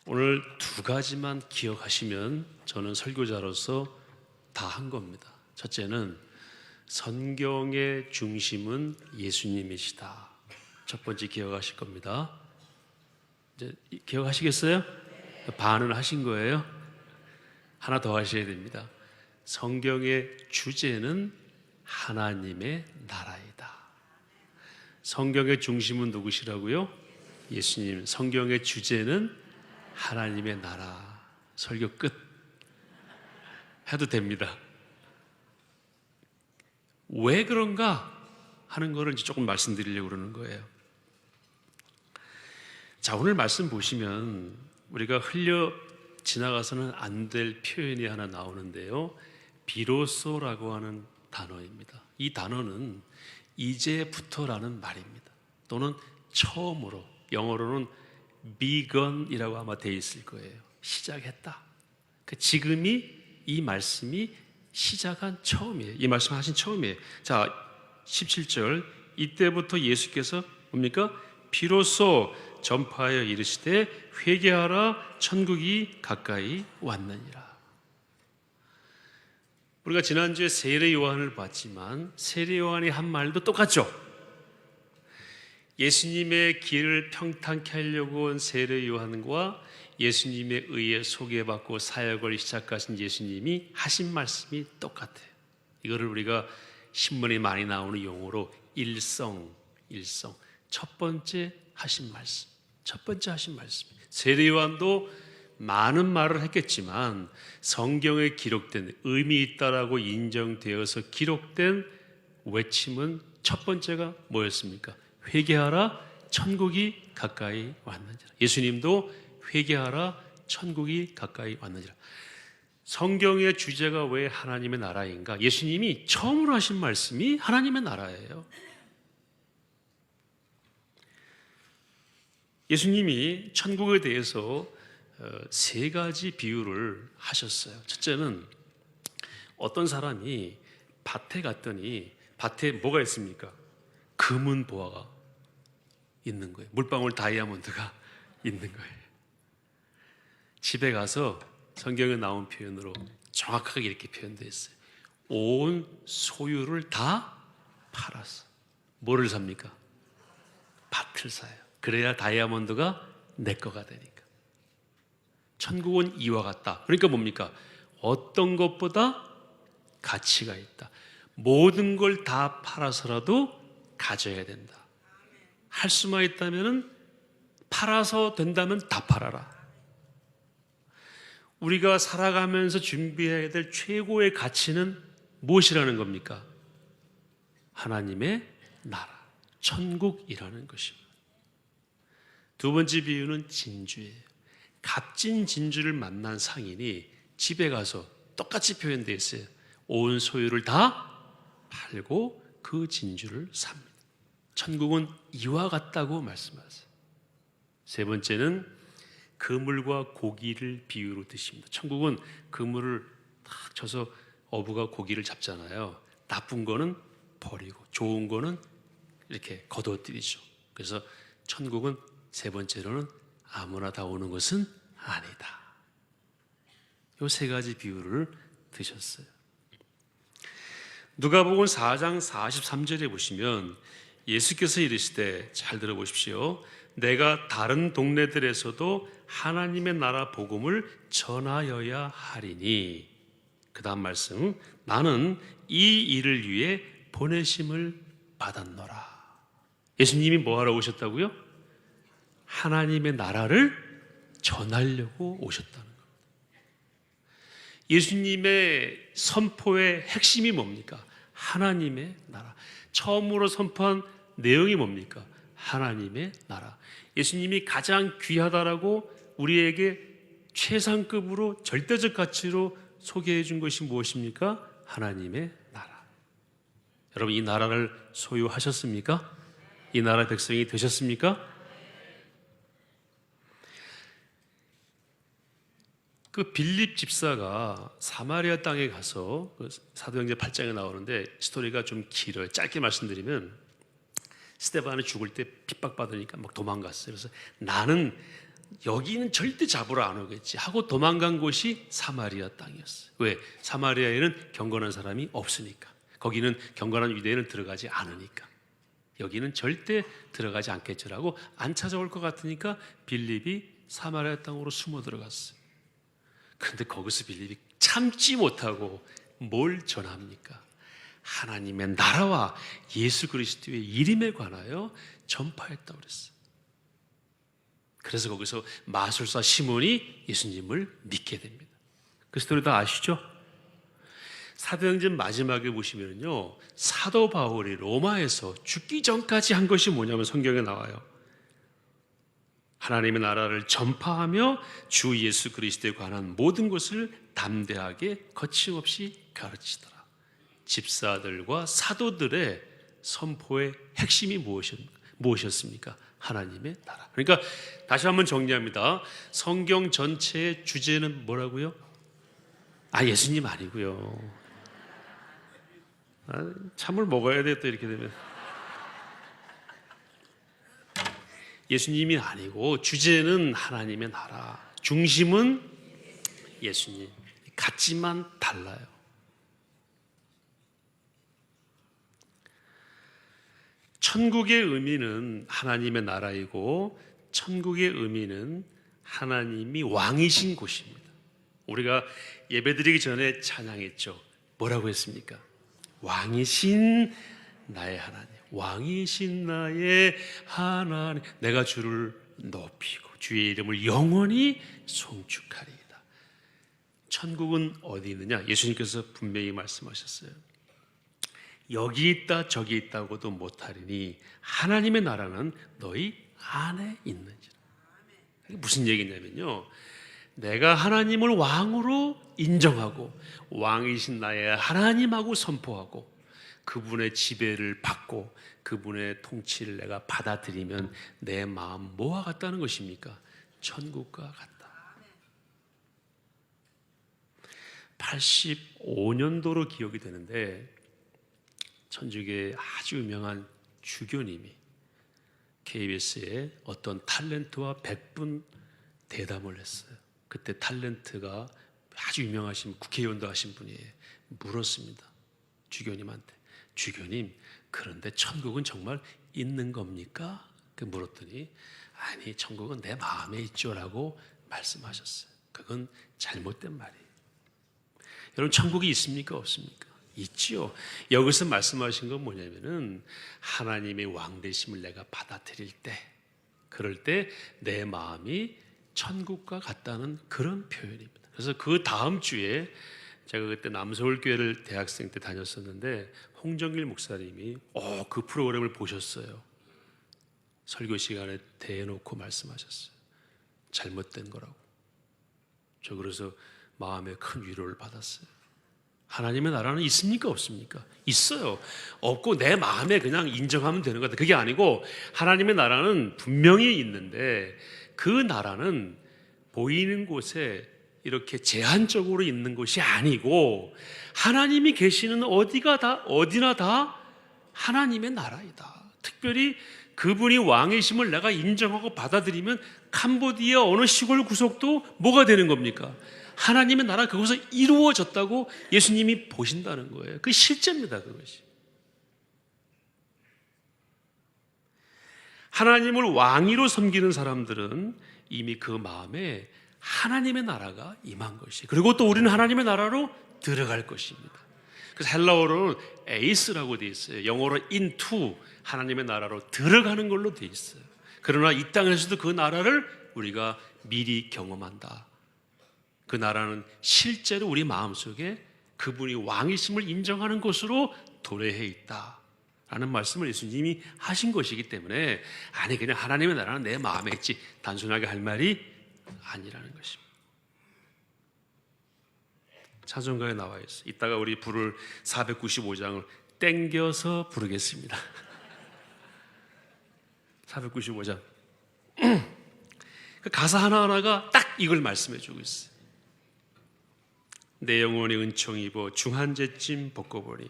오늘 두 가지만 기억하시면 저는 설교자로서 다 한 겁니다. 첫째는 성경의 중심은 예수님이시다. 첫 번째 기억하실 겁니다. 이제 기억하시겠어요? 반은 하신 거예요. 하나 더 하셔야 됩니다. 성경의 주제는 하나님의 나라이다. 성경의 중심은 누구시라고요? 예수님. 성경의 주제는 하나님의 나라. 설교 끝. 해도 됩니다. 왜 그런가 하는 거를 이제 조금 말씀드리려고 그러는 거예요. 자, 오늘 말씀 보시면 우리가 흘려 지나가서는 안 될 표현이 하나 나오는데요. 비로소라고 하는 단어입니다. 이 단어는 이제부터라는 말입니다. 또는 처음으로, 영어로는 begun이라고 아마 되어 있을 거예요. 시작했다. 지금이 이 말씀이 시작한 처음이에요. 이 말씀 하신 처음이에요. 자, 17절 이때부터 예수께서 뭡니까? 비로소 전파하여 이르시되 회개하라 천국이 가까이 왔느니라. 우리가 지난주에 세례 요한을 봤지만 세례 요한이 한 말도 똑같죠. 예수님의 길을 평탄케 하려고 온 세례 요한과 예수님에 의해 소개받고 사역을 시작하신 예수님이 하신 말씀이 똑같아요. 이거를 우리가 신문에 많이 나오는 용어로 일성. 첫 번째 하신 말씀. 세례 요한도 많은 말을 했겠지만 성경에 기록된 의미 있다라고 인정되어서 기록된 외침은 첫 번째가 뭐였습니까? 회개하라 천국이 가까이 왔느니라. 예수님도 회개하라 천국이 가까이 왔느니라. 성경의 주제가 왜 하나님의 나라인가? 예수님이 처음으로 하신 말씀이 하나님의 나라예요. 예수님이 천국에 대해서 세 가지 비유를 하셨어요. 첫째는 어떤 사람이 밭에 갔더니 밭에 뭐가 있습니까? 금은 보화가 있는 거예요. 물방울 다이아몬드가 있는 거예요. 집에 가서 성경에 나온 표현으로 정확하게 이렇게 표현되어 있어요. 온 소유를 다 팔았어. 뭐를 삽니까? 밭을 사요. 그래야 다이아몬드가 내 거가 되니까. 천국은 이와 같다. 그러니까 뭡니까? 어떤 것보다 가치가 있다. 모든 걸 다 팔아서라도 가져야 된다. 할 수만 있다면 팔아서 된다면 다 팔아라. 우리가 살아가면서 준비해야 될 최고의 가치는 무엇이라는 겁니까? 하나님의 나라, 천국이라는 것입니다. 두 번째 비유는 진주예요. 값진 진주를 만난 상인이 집에 가서 똑같이 표현되어 있어요. 온 소유를 다 팔고 그 진주를 삽니다. 천국은 이와 같다고 말씀하세요. 세 번째는 그물과 고기를 비유로 드십니다. 천국은 그물을 탁 쳐서 어부가 고기를 잡잖아요. 나쁜 거는 버리고 좋은 거는 이렇게 거둬들이죠. 그래서 천국은 세 번째로는 아무나 다 오는 것은 아니다. 이 세 가지 비유를 드셨어요. 누가복음 4장 43절에 보시면 예수께서 이르시되, 잘 들어보십시오. 내가 다른 동네들에서도 하나님의 나라 복음을 전하여야 하리니, 그 다음 말씀, 나는 이 일을 위해 보내심을 받았노라. 예수님이 뭐 하러 오셨다고요? 하나님의 나라를 전하려고 오셨다는 겁니다. 예수님의 선포의 핵심이 뭡니까? 하나님의 나라. 처음으로 선포한 내용이 뭡니까? 하나님의 나라. 예수님이 가장 귀하다라고 우리에게 최상급으로 절대적 가치로 소개해 준 것이 무엇입니까? 하나님의 나라. 여러분, 이 나라를 소유하셨습니까? 이 나라 백성이 되셨습니까? 그 빌립 집사가 사마리아 땅에 가서 그 사도행전 8장에 나오는데 스토리가 좀 길어요. 짧게 말씀드리면 스데반이 죽을 때 핍박받으니까 막 도망갔어요. 그래서 나는 여기는 절대 잡으러 안 오겠지 하고 도망간 곳이 사마리아 땅이었어요. 왜? 사마리아에는 경건한 사람이 없으니까. 거기는 경건한 유대인은 들어가지 않으니까. 여기는 절대 들어가지 않겠지라고 안 찾아올 것 같으니까 빌립이 사마리아 땅으로 숨어 들어갔어요. 그런데 거기서 빌립이 참지 못하고 뭘 전합니까? 하나님의 나라와 예수 그리스도의 이름에 관하여 전파했다고 그랬어요. 그래서 거기서 마술사 시몬이 예수님을 믿게 됩니다. 그 스토리 다 아시죠? 사도행전 마지막에 보시면요, 사도 바울이 로마에서 죽기 전까지 한 것이 뭐냐면 성경에 나와요. 하나님의 나라를 전파하며 주 예수 그리스도에 관한 모든 것을 담대하게 거침없이 가르치더라. 집사들과 사도들의 선포의 핵심이 무엇이었습니까? 하나님의 나라. 그러니까 다시 한번 정리합니다. 성경 전체의 주제는 뭐라고요? 예수님 아니고요. 참을 먹어야 돼 또 이렇게 되면. 예수님이 아니고 주제는 하나님의 나라, 중심은 예수님. 같지만 달라요. 천국의 의미는 하나님의 나라이고 천국의 의미는 하나님이 왕이신 곳입니다. 우리가 예배드리기 전에 찬양했죠. 뭐라고 했습니까? 왕이신 나의 하나님, 왕이신 나의 하나님, 내가 주를 높이고 주의 이름을 영원히 송축하리이다. 천국은 어디 있느냐? 예수님께서 분명히 말씀하셨어요. 여기 있다 저기 있다고도 못하리니 하나님의 나라는 너희 안에 있는지라. 이게 무슨 얘기냐면요, 내가 하나님을 왕으로 인정하고 왕이신 나의 하나님하고 선포하고 그분의 지배를 받고 그분의 통치를 내가 받아들이면 내 마음 뭐와 같다는 것입니까? 천국과 같다. 85년도로 기억이 되는데 천주교의 아주 유명한 주교님이 KBS에 어떤 탤런트와 100분 대담을 했어요. 그때 탤런트가 아주 유명하신 국회의원도 하신 분이 물었습니다. 주교님한테. 주교님, 그런데 천국은 정말 있는 겁니까? 물었더니 아니, 천국은 내 마음에 있죠라고 말씀하셨어요. 그건 잘못된 말이에요. 여러분, 천국이 있습니까? 없습니까? 있지요. 여기서 말씀하신 건 뭐냐면은 하나님의 왕되심을 내가 받아들일 때, 그럴 때 내 마음이 천국과 같다는 그런 표현입니다. 그래서 그 다음 주에 제가 그때 남서울교회를 대학생 때 다녔었는데 홍정길 목사님이 그 프로그램을 보셨어요. 설교 시간에 대놓고 말씀하셨어요. 잘못된 거라고. 저 그래서 마음에 큰 위로를 받았어요. 하나님의 나라는 있습니까? 없습니까? 있어요. 없고 내 마음에 그냥 인정하면 되는 것 같아요. 그게 아니고 하나님의 나라는 분명히 있는데 그 나라는 보이는 곳에 이렇게 제한적으로 있는 것이 아니고 하나님이 계시는 어디나 다 하나님의 나라이다. 특별히 그분이 왕이심을 내가 인정하고 받아들이면 캄보디아 어느 시골 구석도 뭐가 되는 겁니까? 하나님의 나라 그곳에서 이루어졌다고 예수님이 보신다는 거예요. 그게 실제입니다. 그것이. 하나님을 왕위로 섬기는 사람들은 이미 그 마음에 하나님의 나라가 임한 것이, 그리고 또 우리는 하나님의 나라로 들어갈 것입니다. 그래서 헬라어로는 에이스라고 되어 있어요. 영어로 into, 하나님의 나라로 들어가는 걸로 되어 있어요. 그러나 이 땅에서도 그 나라를 우리가 미리 경험한다. 그 나라는 실제로 우리 마음속에 그분이 왕이심을 인정하는 것으로 도래해 있다 라는 말씀을 예수님이 하신 것이기 때문에, 아니 그냥 하나님의 나라는 내 마음에 있지 단순하게 할 말이 아니라는 것입니다. 찬송가에 나와 있어요. 이따가 우리 부를 495장을 땡겨서 부르겠습니다. 495장 그 가사 하나하나가 딱 이걸 말씀해 주고 있어요. 내 영혼이 은총 입어 중한제쯤 벗고보니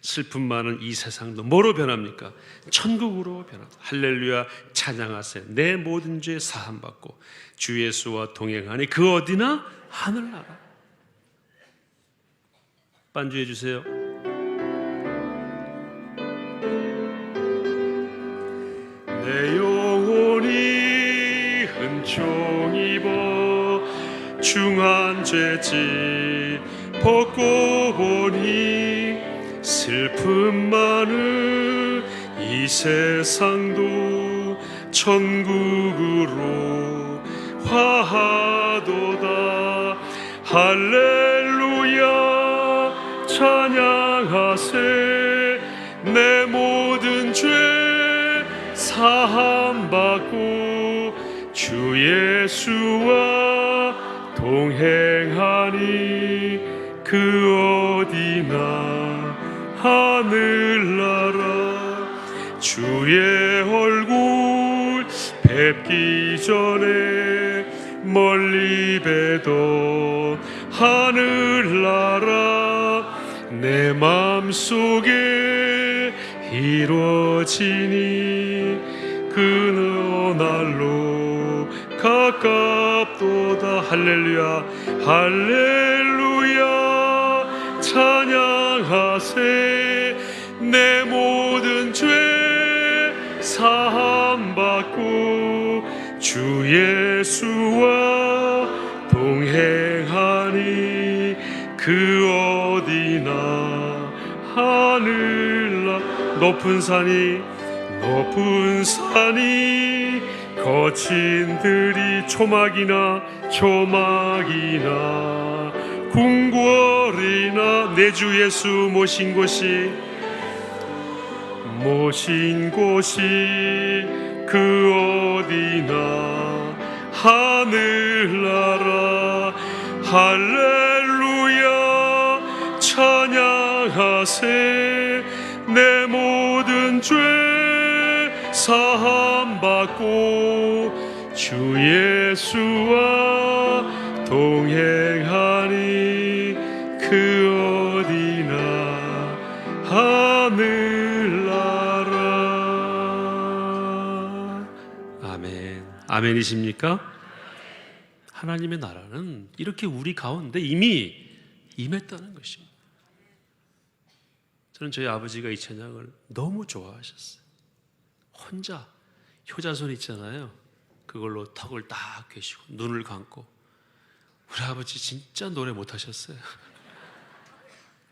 슬픔 많은 이 세상도 뭐로 변합니까? 천국으로 변합니다. 할렐루야 찬양하세요. 내 모든 죄 사함받고 주 예수와 동행하니 그 어디나 하늘나라. 반주해 주세요. 내 영혼이 은총 입어 중한 죄짓 벗고 보니 슬픔 많은 이 세상도 천국으로 화하도다. 할렐루야 찬양하세. 내 모든 죄 사함받고 주 예수와 동행하니 그 어디나 하늘나라. 주의 얼굴 뵙기 전에 멀리 뵈던 하늘나라 내 맘속에 이루어지니 그날로 가깝도다. 할렐루야 할렐루야 찬양하세. 내 모든 죄 사함받고 주 예수와 동행하니 그 어디나 하늘나. 높은 산이 거친 들이 초막이나 궁궐이나 내 주 예수 모신 곳이 그 어디나 하늘나라. 할렐루야 찬양하세. 내 모든 죄 사함받고 주 예수와 동행하니 그 어디나 하늘나라. 아멘. 아멘이십니까? 하나님의 나라는 이렇게 우리 가운데 이미 임했다는 것입니다. 저는 저희 아버지가 이 찬양을 너무 좋아하셨어요. 혼자 효자손 있잖아요. 그걸로 턱을 딱 괴시고 눈을 감고. 우리 아버지 진짜 노래 못하셨어요.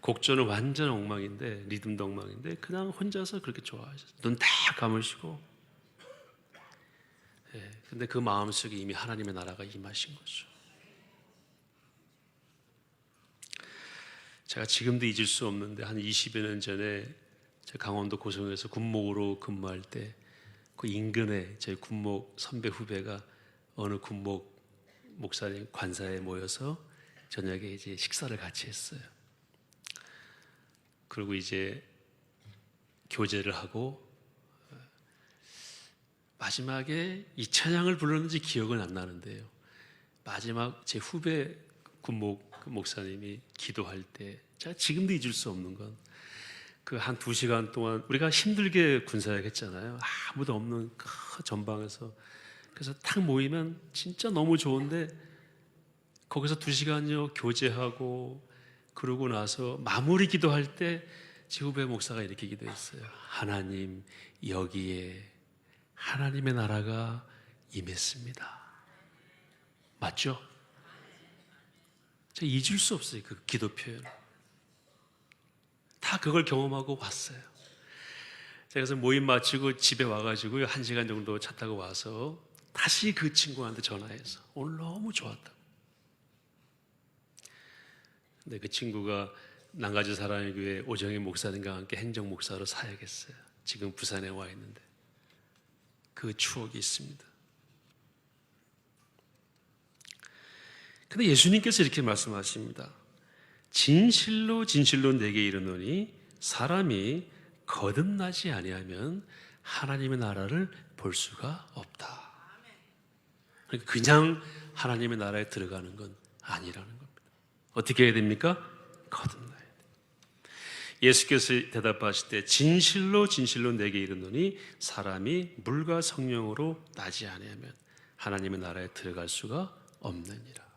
곡조는 완전 엉망인데, 리듬도 엉망인데 그냥 혼자서 그렇게 좋아하셨어요. 눈 딱 감으시고. 근데 그 마음속에 이미 하나님의 나라가 임하신 거죠. 제가 지금도 잊을 수 없는데 한 20여 년 전에 제가 강원도 고성에서 군목으로 근무할 때 그 인근에 저희 군목 선배 후배가 어느 군목 목사님 관사에 모여서 저녁에 이제 식사를 같이 했어요. 그리고 이제 교제를 하고 마지막에 이 찬양을 불렀는지 기억은 안 나는데요. 마지막 제 후배 군목 목사님이 기도할 때 제가 지금도 잊을 수 없는 건 그 한 2시간 동안 우리가 힘들게 군사역 했잖아요. 아무도 없는 큰 전방에서. 그래서 탁 모이면 진짜 너무 좋은데 거기서 2시간요 교제하고 그러고 나서 마무리 기도할 때 제 후배 목사가 이렇게 기도했어요. 하나님, 여기에 하나님의 나라가 임했습니다. 맞죠? 제가 잊을 수 없어요. 그 기도 표현. 다 그걸 경험하고 왔어요. 제가 그래서 모임 마치고 집에 와가지고요 1시간 정도 차 타고 와서 다시 그 친구한테 전화해서 오늘 너무 좋았다고. 근데 그 친구가 난가지 사랑의 교회 오정희 목사님과 함께 행정 목사로 사역했어요. 지금 부산에 와 있는데 그 추억이 있습니다. 근데 예수님께서 이렇게 말씀하십니다. 진실로 진실로 내게 이르노니 사람이 거듭나지 아니하면 하나님의 나라를 볼 수가 없다. 그러니까 그냥 하나님의 나라에 들어가는 건 아니라는 겁니다. 어떻게 해야 됩니까? 거듭나야 돼요. 예수께서 대답하실 때 진실로 진실로 내게 이르노니 사람이 물과 성령으로 나지 아니하면 하나님의 나라에 들어갈 수가 없느니라.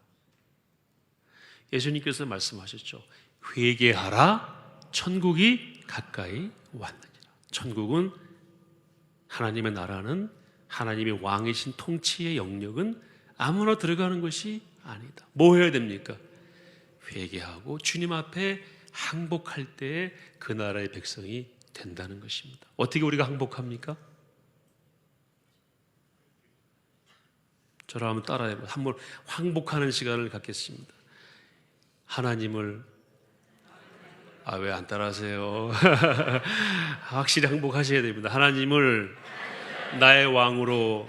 예수님께서 말씀하셨죠. 회개하라, 천국이 가까이 왔느니라. 천국은, 하나님의 나라는, 하나님의 왕이신 통치의 영역은 아무나 들어가는 것이 아니다. 뭐 해야 됩니까? 회개하고 주님 앞에 항복할 때에 그 나라의 백성이 된다는 것입니다. 어떻게 우리가 항복합니까? 저를 한번 따라해보세요. 한번 항복하는 시간을 갖겠습니다. 하나님을, 왜 안 따라하세요? 확실히 항복하셔야 됩니다. 하나님을 나의 왕으로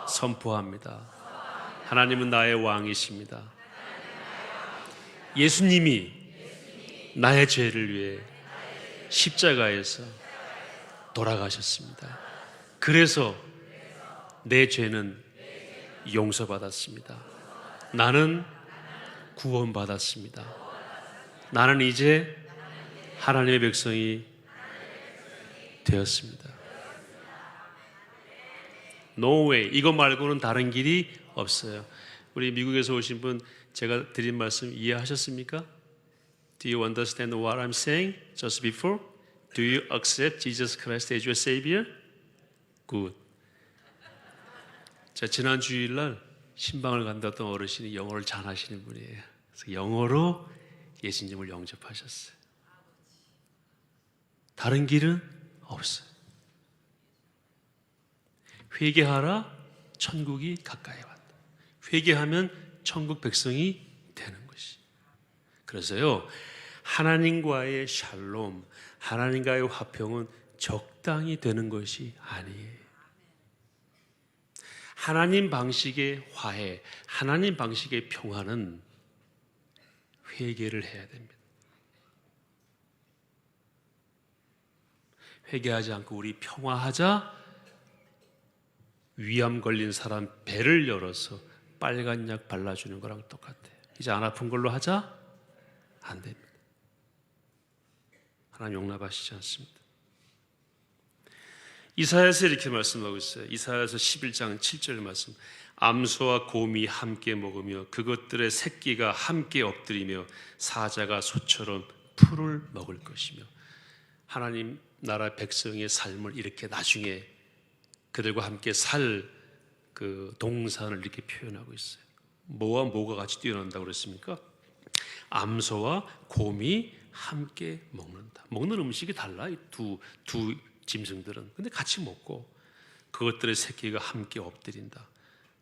선포합니다. 하나님은 나의 왕이십니다. 예수님이 나의 죄를 위해 십자가에서 돌아가셨습니다. 그래서 내 죄는 용서받았습니다. 나는 구원받았습니다. 나는 이제 하나님의 백성이 되었습니다. No way. 이거 말고는 다른 길이 없어요. 우리 미국에서 오신 분, 제가 드린 말씀 이해하셨습니까? Do you understand what I'm saying just before? Do you accept Jesus Christ as your Savior? Good. 자, 지난 주일날 신방을 간다던 어르신이 영어를 잘하시는 분이에요. 그래서 영어로 예수님을 영접하셨어요. 다른 길은 없어요. 회개하라, 천국이 가까이 왔다. 회개하면 천국 백성이 되는 것이. 그래서요, 하나님과의 샬롬, 하나님과의 화평은 적당히 되는 것이 아니에요. 하나님 방식의 화해, 하나님 방식의 평화는 회개를 해야 됩니다. 회개하지 않고 우리 평화하자, 위암 걸린 사람 배를 열어서 빨간 약 발라주는 거랑 똑같아요. 이제 안 아픈 걸로 하자? 안 됩니다. 하나님 용납하시지 않습니다. 이사야서 이렇게 말씀하고 있어요. 이사야서 11장 7절 말씀. 암소와 곰이 함께 먹으며 그것들의 새끼가 함께 엎드리며 사자가 소처럼 풀을 먹을 것이며. 하나님 나라 백성의 삶을 이렇게 나중에 그들과 함께 살 그 동산을 이렇게 표현하고 있어요. 뭐와 뭐가 같이 뛰어난다고 그랬습니까? 암소와 곰이 함께 먹는다. 먹는 음식이 달라, 두 짐승들은. 근데 같이 먹고 그것들의 새끼가 함께 엎드린다.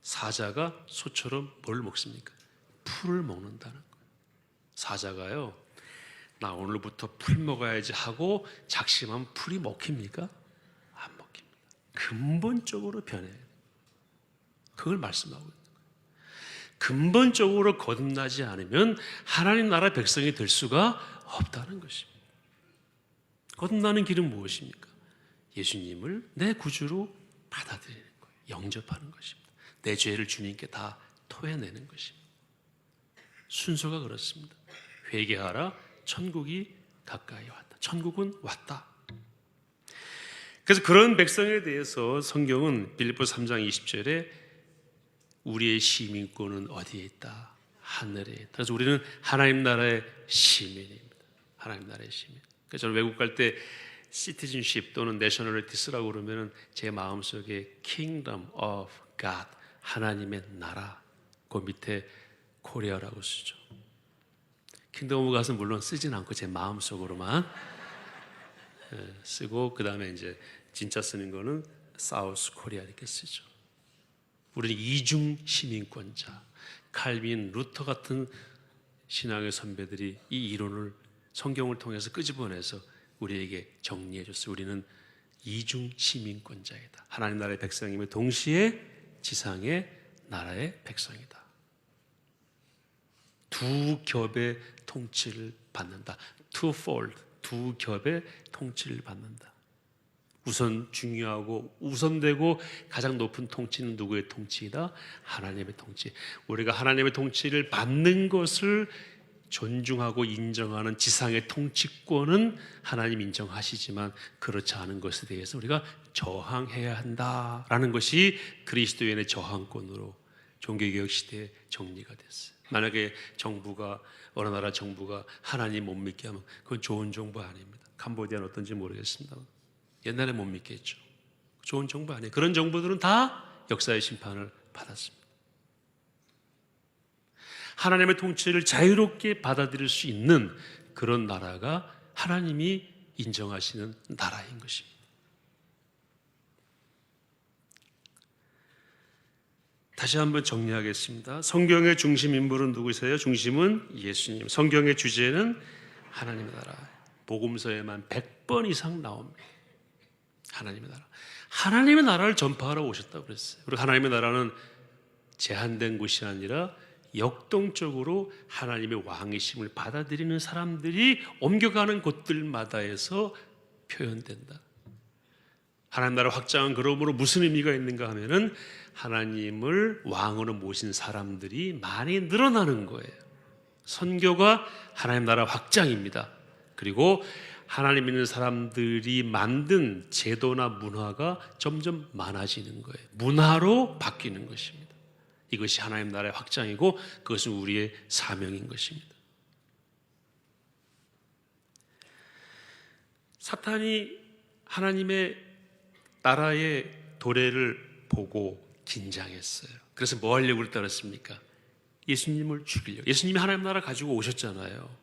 사자가 소처럼 뭘 먹습니까? 풀을 먹는다는 거예요. 사자가요, 나 오늘부터 풀 먹어야지 하고 작심하면 풀이 먹힙니까? 안 먹힙니다. 근본적으로 변해요. 그걸 말씀하고 있는 거예요. 근본적으로 거듭나지 않으면 하나님 나라 백성이 될 수가 없다는 것입니다. 거듭나는 길은 무엇입니까? 예수님을 내 구주로 받아들이는 거예요. 영접하는 것입니다. 내 죄를 주님께 다 토해내는 것입니다. 순서가 그렇습니다. 회개하라, 천국이 가까이 왔다. 천국은 왔다. 그래서 그런 백성에 대해서 성경은 빌립보서 3장 20절에 우리의 시민권은 어디에 있다? 하늘에 있다. 그래서 우리는 하나님 나라의 시민입니다. 하나님 나라의 시민. 그래서 저는 외국 갈 때 citizenship 또는 nationality라고 그러면 제 마음속에 kingdom of God, 하나님의 나라, 그 밑에 코리아라고 쓰죠. 킹덤 오브 갓은 물론 쓰진 않고 제 마음속으로만 쓰고, 그 다음에 이제 진짜 쓰는 거는 사우스 코리아 이렇게 쓰죠. 우리는 이중 시민권자, 칼빈, 루터 같은 신앙의 선배들이 이 이론을 성경을 통해서 끄집어내서 우리에게 정리해 줬어요. 우리는 이중 시민권자이다. 하나님 나라의 백성이며 동시에 지상의 나라의 백성이다. 두 겹의 통치를 받는다. Twofold, 두 겹의 통치를 받는다. 우선 중요하고 우선되고 가장 높은 통치는 누구의 통치이다? 하나님의 통치. 우리가 하나님의 통치를 받는 것을 존중하고 인정하는 지상의 통치권은 하나님 인정하시지만 그렇지 않은 것에 대해서 우리가 저항해야 한다라는 것이 그리스도인의 저항권으로 종교개혁 시대에 정리가 됐어요. 만약에 정부가 어느 나라 정부가 하나님 못 믿게 하면 그건 좋은 정부 아닙니다. 캄보디아는 어떤지 모르겠습니다. 옛날에 못 믿겠죠. 좋은 정부 아니에요. 그런 정부들은 다 역사의 심판을 받았습니다. 하나님의 통치를 자유롭게 받아들일 수 있는 그런 나라가 하나님이 인정하시는 나라인 것입니다. 다시 한번 정리하겠습니다. 성경의 중심 인물은 누구세요? 중심은 예수님. 성경의 주제는 하나님의 나라. 복음서에만 100번 이상 나옵니다. 하나님의 나라. 하나님의 나라를 전파하러 오셨다고 그랬어요. 그리고 하나님의 나라는 제한된 곳이 아니라 역동적으로 하나님의 왕이심을 받아들이는 사람들이 옮겨가는 곳들마다에서 표현된다. 하나님 나라 확장은 그러므로 무슨 의미가 있는가 하면은 하나님을 왕으로 모신 사람들이 많이 늘어나는 거예요. 선교가 하나님 나라 확장입니다. 그리고 하나님 믿는 사람들이 만든 제도나 문화가 점점 많아지는 거예요. 문화로 바뀌는 것입니다. 이것이 하나님 나라의 확장이고 그것은 우리의 사명인 것입니다. 사탄이 하나님의 나라의 도래를 보고 긴장했어요. 그래서 뭐 하려고 그랬습니까? 예수님을 죽이려고. 예수님이 하나님 나라 가지고 오셨잖아요.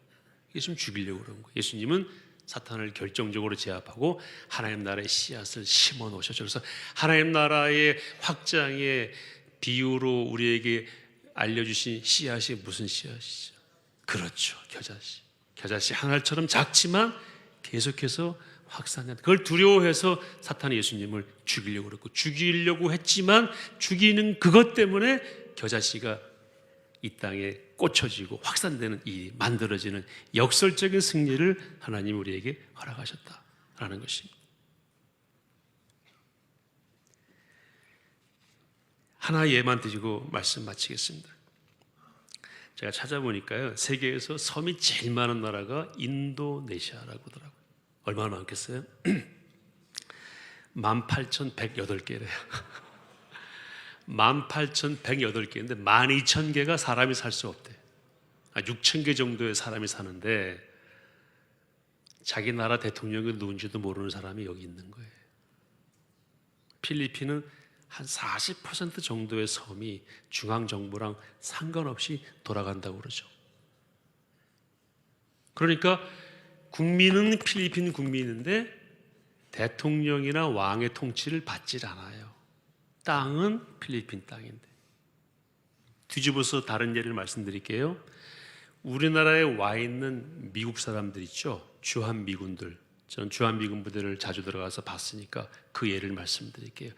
예수님 죽이려고 그런 거예요. 예수님은 사탄을 결정적으로 제압하고 하나님 나라의 씨앗을 심어 놓으셨죠. 그래서 하나님 나라의 확장의 비유로 우리에게 알려주신 씨앗이 무슨 씨앗이죠? 그렇죠. 겨자씨. 겨자씨 하나처럼 작지만 계속해서 확산한다. 그걸 두려워해서 사탄이 예수님을 죽이려고 그랬고, 죽이려고 했지만 죽이는 그것 때문에 겨자씨가 이 땅에 꽂혀지고 확산되는 일이 만들어지는 역설적인 승리를 하나님이 우리에게 허락하셨다라는 것입니다. 하나 예만 드리고 말씀 마치겠습니다. 제가 찾아보니까요, 세계에서 섬이 제일 많은 나라가 인도네시아라고 하더라고요. 얼마나 많겠어요? 18,108개래요. 18,108개인데 12,000개가 사람이 살 수 없대요. 6,000개 정도의 사람이 사는데 자기 나라 대통령이 누군지도 모르는 사람이 여기 있는 거예요. 필리핀은 한 40% 정도의 섬이 중앙정부랑 상관없이 돌아간다고 그러죠. 그러니까 국민은 필리핀 국민인데 대통령이나 왕의 통치를 받질 않아요. 땅은 필리핀 땅인데. 뒤집어서 다른 예를 말씀드릴게요. 우리나라에 와 있는 미국 사람들 있죠. 주한미군들. 전 주한미군 부대를 자주 들어가서 봤으니까 그 예를 말씀드릴게요.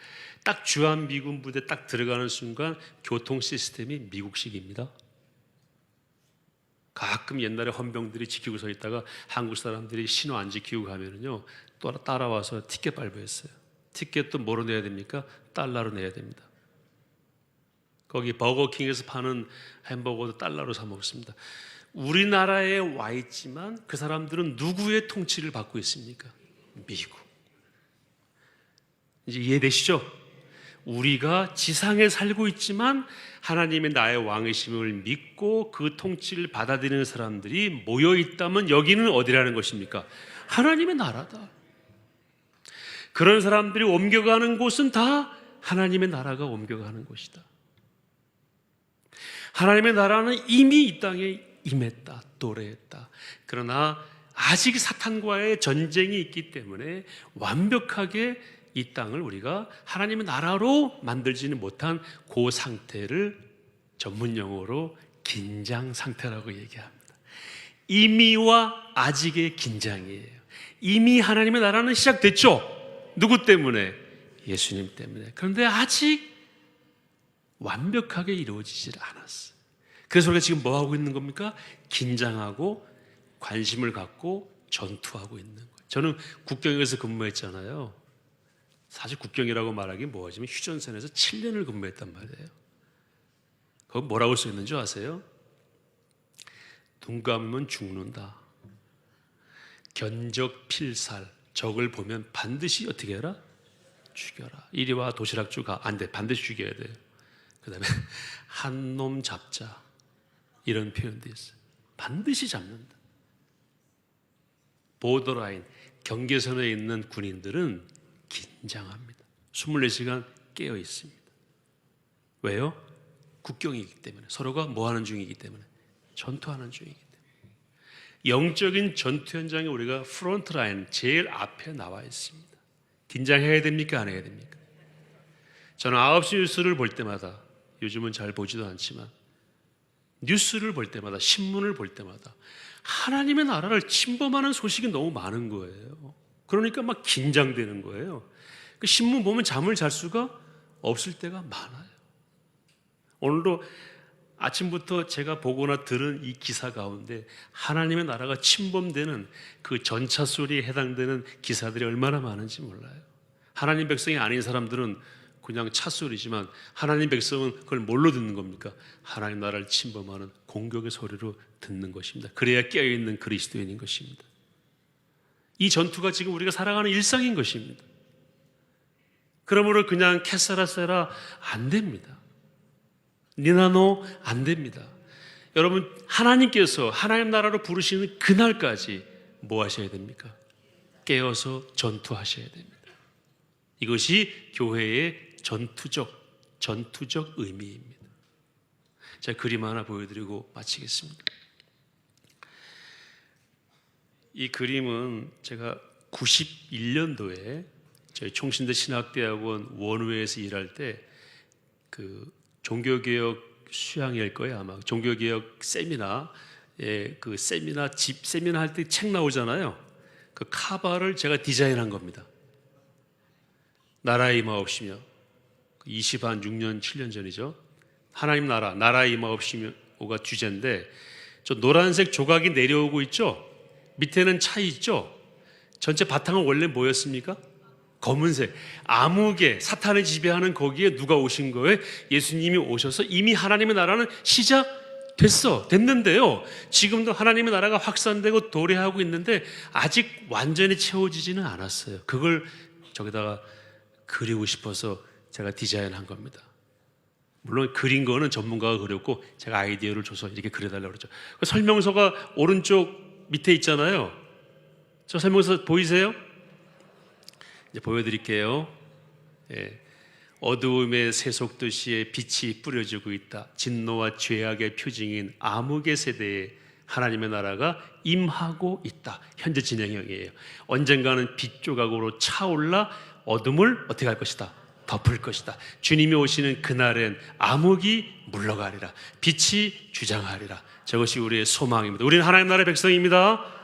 딱 주한미군 부대 딱 들어가는 순간 교통 시스템이 미국식입니다. 가끔 옛날에 헌병들이 지키고 서 있다가 한국 사람들이 신호 안 지키고 가면은요, 또 따라와서 티켓 발부했어요. 티켓도 뭐로 내야 됩니까? 달러로 내야 됩니다. 거기 버거킹에서 파는 햄버거도 달러로 사 먹습니다. 우리나라에 와 있지만 그 사람들은 누구의 통치를 받고 있습니까? 미국. 이제 이해되시죠? 우리가 지상에 살고 있지만 하나님의 나의 왕이심을 믿고 그 통치를 받아들이는 사람들이 모여 있다면 여기는 어디라는 것입니까? 하나님의 나라다. 그런 사람들이 옮겨가는 곳은 다 하나님의 나라가 옮겨가는 곳이다. 하나님의 나라는 이미 이 땅에 임했다, 도래했다. 그러나 아직 사탄과의 전쟁이 있기 때문에 완벽하게 이 땅을 우리가 하나님의 나라로 만들지는 못한 그 상태를 전문 용어로 긴장 상태라고 얘기합니다. 이미와 아직의 긴장이에요. 이미 하나님의 나라는 시작됐죠. 누구 때문에? 예수님 때문에. 그런데 아직 완벽하게 이루어지질 않았어요. 그래서 우리가 지금 뭐 하고 있는 겁니까? 긴장하고 관심을 갖고 전투하고 있는 거예요. 저는 국경에서 근무했잖아요. 사실 국경이라고 말하기 뭐하지만 휴전선에서 7년을 근무했단 말이에요. 거기 뭐라고 써 있는 줄 아세요? 눈 감으면 죽는다. 견적 필살, 적을 보면 반드시 어떻게 해라? 죽여라. 이리 와 도시락 주가. 안 돼. 반드시 죽여야 돼요. 그 다음에 한 놈 잡자. 이런 표현도 있어요. 반드시 잡는다. 보더라인, 경계선에 있는 군인들은 긴장합니다. 24시간 깨어 있습니다. 왜요? 국경이기 때문에. 서로가 뭐 하는 중이기 때문에. 전투하는 중이기 때문에. 영적인 전투 현장에 우리가 프론트라인, 제일 앞에 나와 있습니다. 긴장해야 됩니까? 안 해야 됩니까? 저는 9시 뉴스를 볼 때마다, 요즘은 잘 보지도 않지만 뉴스를 볼 때마다, 신문을 볼 때마다 하나님의 나라를 침범하는 소식이 너무 많은 거예요. 그러니까 막 긴장되는 거예요. 그 신문 보면 잠을 잘 수가 없을 때가 많아요. 오늘도 아침부터 제가 보거나 들은 이 기사 가운데 하나님의 나라가 침범되는 그 전차 소리에 해당되는 기사들이 얼마나 많은지 몰라요. 하나님 백성이 아닌 사람들은 그냥 차 소리지만 하나님 백성은 그걸 뭘로 듣는 겁니까? 하나님 나라를 침범하는 공격의 소리로 듣는 것입니다. 그래야 깨어있는 그리스도인인 것입니다. 이 전투가 지금 우리가 살아가는 일상인 것입니다. 그러므로 그냥 캐사라세라 안 됩니다. 니나노 안 됩니다. 여러분, 하나님께서 하나님 나라로 부르시는 그날까지 뭐 하셔야 됩니까? 깨어서 전투하셔야 됩니다. 이것이 교회의 전투적 의미입니다. 제가 그림 하나 보여드리고 마치겠습니다. 이 그림은 제가 91년도에 저희 총신대 신학대학원 원외에서 일할 때 그 종교개혁 수양일 거예요. 아마 종교개혁 세미나, 그 세미나 할 때 책 나오잖아요. 그 카바를 제가 디자인한 겁니다. 나라의 임하옵시며, 26년 7년 전이죠. 하나님 나라의 임하옵시며가 주제인데, 저 노란색 조각이 내려오고 있죠. 밑에는 차 있죠. 전체 바탕은 원래 뭐였습니까? 검은색, 암흑의 사탄을 지배하는 거기에 누가 오신 거예요? 예수님이 오셔서 이미 하나님의 나라는 됐는데요. 지금도 하나님의 나라가 확산되고 도래하고 있는데 아직 완전히 채워지지는 않았어요. 그걸 저기다가 그리고 싶어서 제가 디자인한 겁니다. 물론 그린 거는 전문가가 그렸고 제가 아이디어를 줘서 이렇게 그려달라고 그러죠. 설명서가 오른쪽 밑에 있잖아요. 저 설명서 보이세요? 이제 보여드릴게요. 어두움의 세속 도시에 빛이 뿌려지고 있다. 진노와 죄악의 표징인 암흑의 세대에 하나님의 나라가 임하고 있다. 현재 진행형이에요. 언젠가는 빛 조각으로 차올라 어둠을 어떻게 할 것이다? 덮을 것이다. 주님이 오시는 그날엔 암흑이 물러가리라. 빛이 주장하리라. 저것이 우리의 소망입니다. 우리는 하나님 나라의 백성입니다.